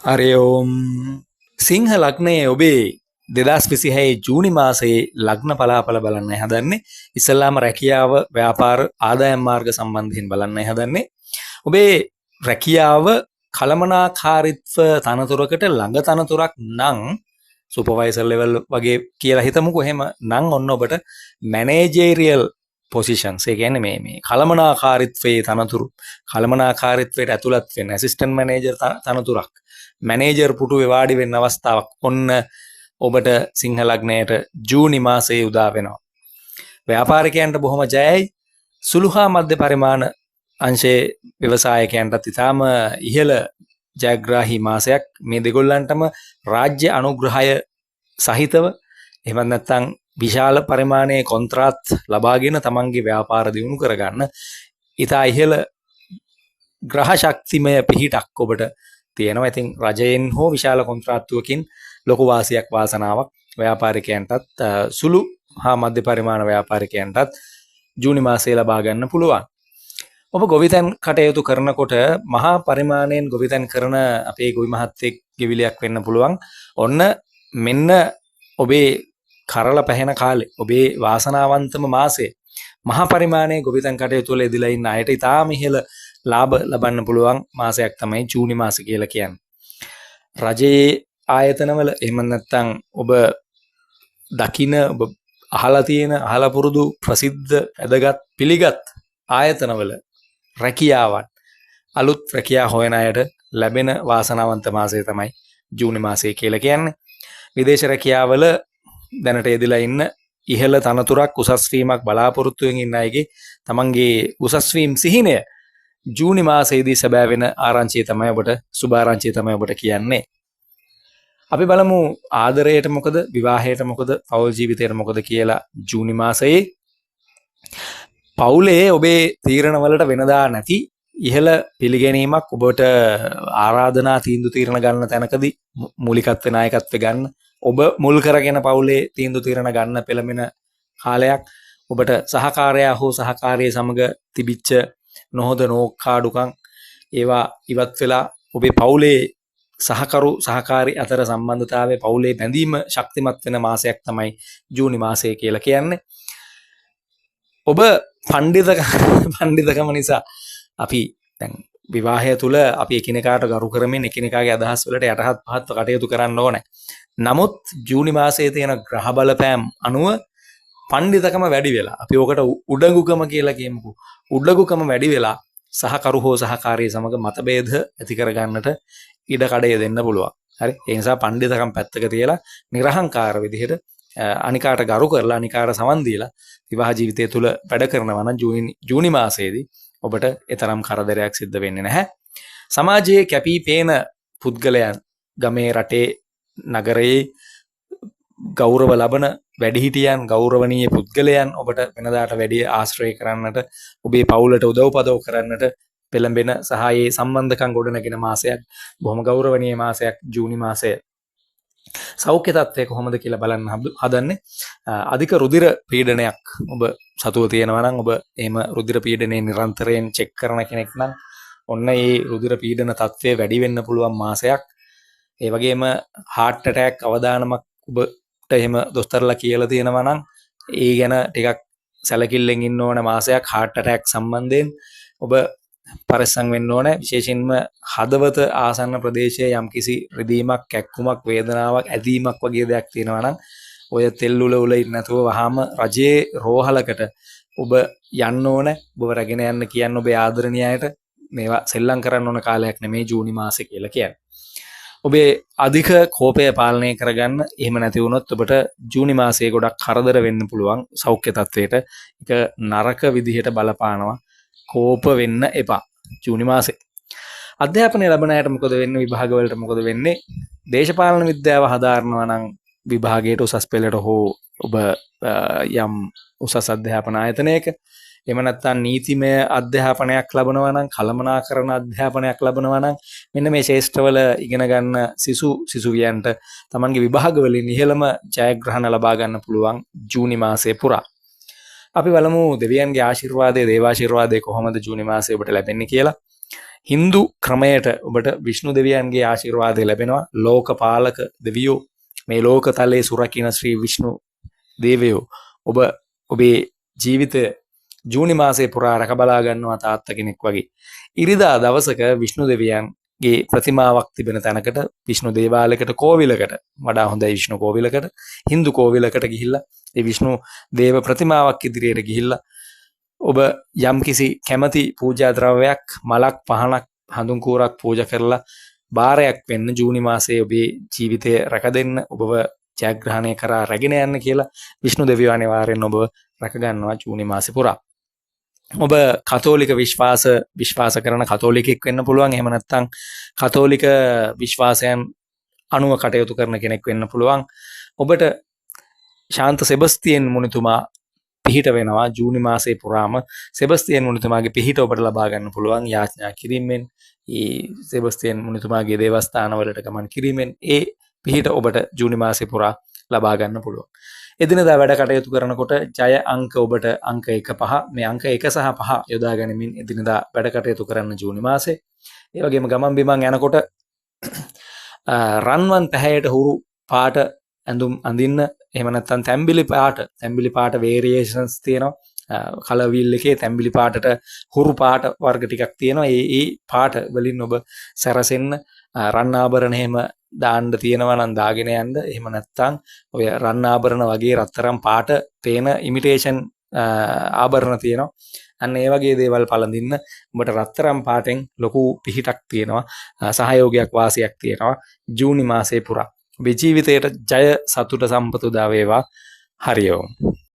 හරි ඕම් සිංහ ලග්නයේ ඔබේ 2026 ජූනි මාසයේ ලග්න පලාඵල බලන්නයි හදන්නේ. ඉස්සල්ලාම රැකියාව, ව්‍යාපාර, ආදායම් මාර්ග සම්බන්ධයෙන් බලන්නයි හදන්නේ. ඔබේ රැකියාව කළමනාකාරීත්ව තනතුරකට ළඟ තනතුරක් නම් සුපර්වයිසර් ලෙවල් වගේ කියලා හිතමුකෝ. එහෙම නම් ඔන්න ඔබට මැනේජරියල් පොසිෂන්ස්, ඒ කියන්නේ මේ කළමනාකාරීත්වයේ තනතුරු, කළමනාකාරීත්වයට ඇතුළත් වෙන ඇසිස්ටන්ට් මැනේජර් තනතුරක්, මැනේජර් පුටුවේ වාඩි වෙන්න අවස්ථාවක් ඔන්න ඔබට සිංහ ලග්නයට ජූනි මාසයේ උදා වෙනවා. ව්‍යාපාරිකයන්ට බොහොම ජයයි. සුළු හා මධ්‍ය පරිමාණ අංශයේ ව්‍යවසායකයන්ටත් ඉතාම ඉහළ ජයග්‍රාහී මාසයක්. මේ දෙගොල්ලන්ටම රාජ්‍ය අනුග්‍රහය සහිතව, එහෙමත් නැත්නම් විශාල පරිමාණයේ කොන්ත්‍රාත් ලබාගෙන තමන්ගේ ව්‍යාපාර දියුණු කරගන්න ඉතා ඉහළ ග්‍රහ ශක්තිමය පිහිටක් ඔබට තියෙනවා. ඉතින් රජයෙන් හෝ විශාල කොන්ත්‍රාත්තුවකින් ලොකු වාසියක්, වාසනාවක් ව්‍යාපාරිකයන්ටත්, සුළු හා මධ්‍ය පරිමාණ ව්‍යාපාරිකයන්ටත් ජූනි මාසයේ ලබා ගන්න පුළුවන්. ඔබ ගොවිතැන් කටයුතු කරනකොට මහා පරිමාණයෙන් ගොවිතැන් කරන අපේ ගොවි මහත්තයෙක් ගෙවිලියක් වෙන්න පුළුවන්. ඔන්න මෙන්න ඔබේ කරල පැහෙන කාලේ, ඔබේ වාසනාවන්තම මාසයේ මහා පරිමාණයේ ගොවිතැන් කටයුතු වල යෙදලා ඉන්න අයට ඉතාම ඉහළ ලාභ ලබන්න පුළුවන් මාසයක් තමයි ජූනි මාසය කියලා කියන්නේ. රජයේ ආයතනවල, එහෙම නැත්නම් ඔබ දකින, ඔබ අහලා තියෙන, අහලා පුරුදු ප්‍රසිද්ධ වැදගත් පිළිගත් ආයතනවල රැකියාවන්, අලුත් රැකියා හොයන අයට ලැබෙන වාසනාවන්ත මාසය තමයි ජූනි මාසය කියලා කියන්නේ. විදේශ රැකියාවල දැනට යෙදලා ඉන්න, ඉහළ තනතුරක්, උසස් වීමක් බලාපොරොත්තුවෙන් ඉන්න අයගේ තමන්ගේ උසස් වීම සිහිනය ජූනි මාසයේදී සැබෑ වෙන ආරංචිය තමයි ඔබට, සුබ ආරංචිය තමයි ඔබට කියන්නේ. අපි බලමු ආදරයට මොකද, විවාහයට මොකද, පෞල් ජීවිතයට මොකද කියලා ජූනි මාසයේ. පවුලේ ඔබේ තීරණවලට වෙනදා නැති ඉහළ පිළිගැනීමක්, ඔබට ආරාධනා, තීන්දුව තීරණ ගන්න තැනකදී මූලිකත්ව නායකත්වය ගන්න, ඔබ මුල් කරගෙන පවුලේ තීන්දුව තීරණ ගන්න පෙළඹෙන කාලයක්. ඔබට සහකාරයා හෝ සහකාරිය සමග තිබිච්ච නොහොද නෝක්කාඩුකම් ඒවා ඉවත් වෙලා ඔබේ පවුලේ සහකරු සහකාරී අතර සම්බන්ධතාවය, පවුලේ බැඳීම ශක්තිමත් වෙන මාසයක් තමයි ජූනි මාසය කියලා කියන්නේ. ඔබ පණ්ඩිතකම නිසා අපි දැන් විවාහය තුළ අපි එකිනෙකාට ගරු කරමින් එකිනෙකාගේ අදහස් වලට යටහත් පහත්ව කටයුතු කරන්න ඕනේ. නමුත් ජූනි මාසයේ තියෙන ග්‍රහ බලපෑම් අනුව පණ්ඩිතකම වැඩි වෙලා, අපි ඕකට උඩඟුකම කියලා කියමුකෝ, උඩඟුකම වැඩි වෙලා සහකරු හෝ සහකාරිය සමග මතභේද ඇති කරගන්නට ඉඩ කඩය දෙන්න පුළුවන්. හරි, ඒ නිසා පණ්ඩිතකම් පැත්තක තියලා නිර්හංකාර විදිහට අනිකාට ගරු කරලා, අනිකාට සමන් දීලා විවාහ ජීවිතය තුළ වැඩ කරනවා නම් ජූනි මාසයේදී ඔබට එතරම් කරදරයක් සිද්ධ වෙන්නේ නැහැ. සමාජයේ කැපී පේන පුද්ගලයන්, ගමේ, රටේ, නගරයේ ගෞරව ලබන වැඩිහිටියන්, ගෞරවනීය පුද්ගලයන් ඔබට වෙනදාට වැඩි ආශ්‍රය කරන්නට, ඔබේ පවුලට උදව්පදව් කරන්නට පෙළඹෙන සහ ඒ සම්බන්ධකම් ගොඩනගෙන මාසයක්, බොහොම ගෞරවනීය මාසයක් ජූනි මාසය. සෞඛ්‍ය තත්ත්වය කොහොමද කියලා බලන්න හදන්නේ. අධික රුධිර පීඩනයක් ඔබ සතුව තියෙනවා නම්, ඔබ එහෙම රුධිර පීඩනය නිරන්තරයෙන් චෙක් කරන කෙනෙක් නම් ඔන්න ඒ රුධිර පීඩන තත්ත්වය වැඩි වෙන්න පුළුවන් මාසයක්. ඒ වගේම heart attack අවදානමක් ඔබට එහෙම දොස්තරලා කියලා තියෙනවා නම් ඒ ගැන ටිකක් සැලකිල්ලෙන් ඉන්න ඕන මාසයක්. heart attack සම්බන්ධයෙන් ඔබ පරිස්සම් වෙන්න ඕනේ. විශේෂයෙන්ම හදවත ආසන්න ප්‍රදේශයේ යම්කිසි රිදීමක්, කැක්කුමක්, වේදනාවක්, ඇදීමක් වගේ දෙයක් තියෙනවා නම් ඔය තෙල් උල ඉන්න නැතුව වහාම රජයේ රෝහලකට ඔබ යන්න ඕනේ. ඔබ රැගෙන යන්න කියන්න ඔබේ ආදරණීයයට. මේවා සෙල්ලම් කරන්න ඕන කාලයක් නෙමෙයි ජූනි මාසය කියලා කියන්නේ. ඔබේ අධික කෝපය පාලනය කරගන්න. එහෙම නැති වුණොත් ඔබට ජූනි මාසයේ ගොඩක් කරදර වෙන්න පුළුවන්. සෞඛ්‍ය තත්ත්වයට ඒක නරක විදිහට බලපානවා. කෝප වෙන්න එපා ජූනි මාසේ. අධ්‍යාපනය ලබන අයට මොකද වෙන්නේ? විභාගවලට මොකද වෙන්නේ? දේශපාලන විද්‍යාව හදාරනවා නම් විභාගයට, උසස් පෙළට හෝ ඔබ යම් උසස් අධ්‍යාපන ආයතනයක, එහෙම නැත්නම් නීතිමය අධ්‍යාපනයක් ලබනවා නම්, කළමනාකරන අධ්‍යාපනයක් ලබනවා නම් මෙන්න මේ ශේෂ්ඨවල ඉගෙන ගන්න සිසුවියන්ට තමන්ගේ විභාගවලින් ඉහළම ජයග්‍රහණ ලබා ගන්න පුළුවන් ජූනි මාසයේ පුරා. අපි බලමු දෙවියන්ගේ ආශිර්වාදය, දේවාශිර්වාදය කොහොමද ජූනි මාසයේ ඔබට ලැබෙන්නේ කියලා. හින්දු ක්‍රමයට ඔබට විෂ්ණු දෙවියන්ගේ ආශිර්වාදය ලැබෙනවා. ලෝකපාලක දෙවියෝ මේ ලෝක තලයේ සුරකින්න ශ්‍රී විෂ්ණු දේවයෝ ඔබ ඔබේ ජීවිතය ජූනි මාසයේ පුරා රැක බලා ගන්නවා තාත්තා කෙනෙක් වගේ. ඉරිදා දවසක විෂ්ණු දෙවියන්ගේ ප්‍රතිමාවක් තිබෙන තැනකට, විෂ්ණු දේවාලයකට, කෝවිලකට, වඩා හොඳයි විෂ්ණු කෝවිලකට, හින්දු කෝවිලකට ගිහිල්ලා ඒ විෂ්ණු දේව ප්‍රතිමාවක් ඉදිරියට ගිහිල්ලා ඔබ යම්කිසි කැමති පූජා ද්‍රව්‍යයක්, මලක්, පහනක්, හඳුන් කූරක් පූජා කරලා බාරයක් වෙන්න ජූනි මාසයේ ඔබේ ජීවිතය රැක දෙන්න, ඔබව ජයග්‍රහණය කරා රැගෙන යන්න කියලා විෂ්ණු දෙවියෝ අනිවාර්යෙන් ඔබව රැක ගන්නවා ජූනි මාසේ පුරා. ඔබ කතෝලික විශ්වාස කරන කතෝලිකෙක් වෙන්න පුළුවන්. එහෙම නැත්නම් කතෝලික විශ්වාසයන් අනුව කටයුතු කරන කෙනෙක් වෙන්න පුළුවන්. ඔබට ශාන්ත සෙබස්තියන් මුනිතුමා පිහිට වෙනවා ජූනි මාසයේ පුරාම. සෙබස්තියන් මුනිතුමාගේ පිහිට ඔබට ලබා ගන්න පුළුවන් යාඥා කිරීමෙන්. ඒ සෙබස්තියන් මුනිතුමාගේ දේවස්ථානවලට ගමන් කිරීමෙන් ඒ පිහිට ඔබට ජූනි මාසයේ පුරා ලබා ගන්න පුළුවන්. එදිනදා වැඩ කටයුතු කරනකොට ජය අංක ඔබට අංක 1 5 මේ අංක 1 සහ 5 යොදා ගනිමින් එදිනදා වැඩ කටයුතු කරන්න ජූනි මාසේ. ඒ වගේම ගමන් බිමන් යනකොට රන්වන් පැහැයට හුරු පාට ඇඳුම් අඳින්න. එහෙම නැත්නම් තැඹිලි පාට වේරියේෂන්ස් තියෙනවා. කලර් වීල් එකේ තැඹිලි පාටට හුරු පාට වර්ග ටිකක් තියෙනවා. ඒ පාට වලින් ඔබ සැරසෙන්න. රන් ආභරණ එහෙම දාන්න තියෙනවා නම් දාගෙන යන්න. එහෙම නැත්නම් ඔය රන් ආභරණ වගේ රත්තරන් පාට පේන ඉමිටේෂන් ආභරණ තියෙනවා. අන්න ඒ වගේ දේවල් පළඳින්න. ඔබට රත්තරන් පාටෙන් ලොකු පිහිටක් තියෙනවා. සහයෝගයක් වාසියක් තියෙනවා ජූනි මාසයේ පුරා. ඔබේ ජීවිතයට ජය සතුට සම්පත උදා වේවා. හරි ඕම්.